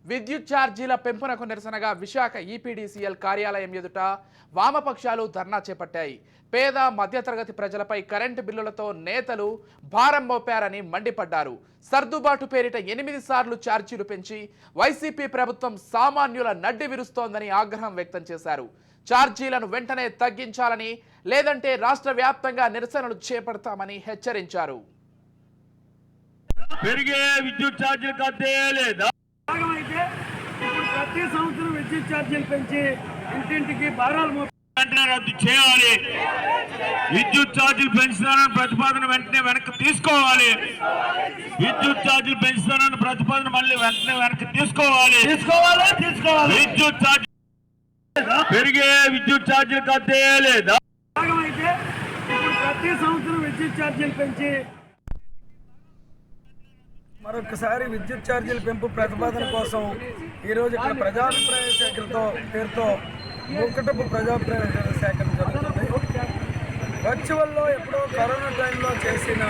విద్యుత్ ఛార్జీల పెంపునకు నిరసనగా విశాఖ ఈపీడీసీఎల్ కార్యాలయం ఎదుట వామపక్షాలు ధర్నా చేపట్టాయి. పేద మధ్యతరగతి ప్రజలపై కరెంటు బిల్లులతో నేతలు భారం మోపారని మండిపడ్డారు. సర్దుబాటు పేరిట 8 సార్లు ఛార్జీలు పెంచి వైసీపీ ప్రభుత్వం సామాన్యుల నడ్డి విరుస్తోందని ఆగ్రహం వ్యక్తం చేశారు. ఛార్జీలను వెంటనే తగ్గించాలని, లేదంటే రాష్ట్ర వ్యాప్తంగా నిరసనలు చేపడతామని హెచ్చరించారు. ప్రతి సంవత్సరం విద్యుత్ ఛార్జీలు పెంచి ఇంటింటికి భారాలు రద్దు చేయాలి. విద్యుత్ ఛార్జీలు పెంచుతానని ప్రతిపాదన వెంటనే వెనక్కి తీసుకోవాలి. విద్యుత్ ఛార్జీలు పెంచుతానని ప్రతిపాదన మళ్ళీ వెంటనే వెనక్కి తీసుకోవాలి. విద్యుత్ ఛార్జీ పెరిగే విద్యుత్ ఛార్జీలు కట్టే లేదా? ప్రతి సంవత్సరం విద్యుత్ ఛార్జీలు పెంచి మరొకసారి విద్యుత్ ఛార్జీల పెంపు ప్రతిపాదన కోసం ఈరోజు ఇక్కడ ప్రజాభిప్రాయ సేకరణతో పేరుతో మూకటపు ప్రజాభిప్రాయ సేకరణ జరుగుతుంది. వర్చువల్లో ఎప్పుడో కరోనా టైంలో చేసిన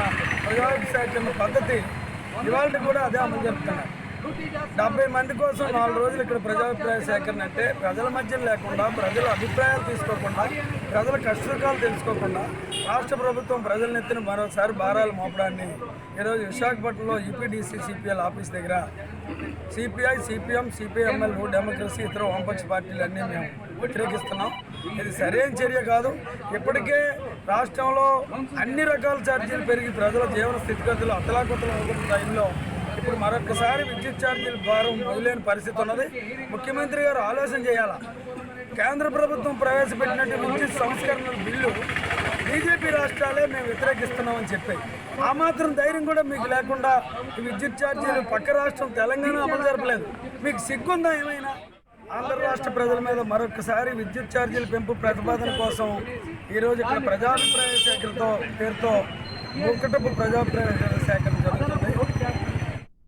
ప్రజాభిప్రాయ సేకరణ పద్ధతి ఇవాళ కూడా అదే అమలు జరుపుతున్నారు. 70 మంది కోసం 4 రోజులు ఇక్కడ ప్రజాభిప్రాయ సేకరణ అంటే ప్రజల మధ్య లేకుండా, ప్రజల అభిప్రాయాలు తీసుకోకుండా, ప్రజల కష్టసుఖాలు తెలుసుకోకుండా రాష్ట్ర ప్రభుత్వం ప్రజల నెత్తిన మరోసారి భారాలు మోపడాన్ని ఈరోజు విశాఖపట్నంలో ఈపీడీసీ సిపిఎల్ ఆఫీస్ దగ్గర సిపిఐ, సిపిఎం, సిపిఎంఎల్, డెమోక్రసీ, ఇతర వామపక్ష పార్టీలన్నీ మేము వ్యతిరేకిస్తున్నాం. ఇది సరైన చర్య కాదు. ఇప్పటికే రాష్ట్రంలో అన్ని రకాల ఛార్జీలు పెరిగి ప్రజల జీవన స్థితిగతులు అతలాకుతలం అవుతున్న టైంలో ఇప్పుడు మరొకసారి విద్యుత్ ఛార్జీల భారం మొదలైన పరిస్థితి ఉన్నది. ముఖ్యమంత్రి గారు ఆలోచన చేయాలా. కేంద్ర ప్రభుత్వం ప్రవేశపెట్టినట్టు విద్యుత్ సంస్కరణల బిల్లు బీజేపీ రాష్ట్రాలే మేము వ్యతిరేకిస్తున్నామని చెప్పాయి. ఆ మాత్రం ధైర్యం కూడా మీకు లేకుండా ఈ విద్యుత్ ఛార్జీలు పక్క రాష్ట్రం తెలంగాణ అమలు జరపలేదు. మీకు సిగ్గుందా ఏమైనా? ఆంధ్ర రాష్ట్ర ప్రజల మీద మరొకసారి విద్యుత్ ఛార్జీల పెంపు ప్రతిపాదన కోసం ఈరోజు ఇక్కడ ప్రజాభిప్రాయ సేకరణతో పేరుతో మూకటపు ప్రజాభిప్రాయ సేకరణ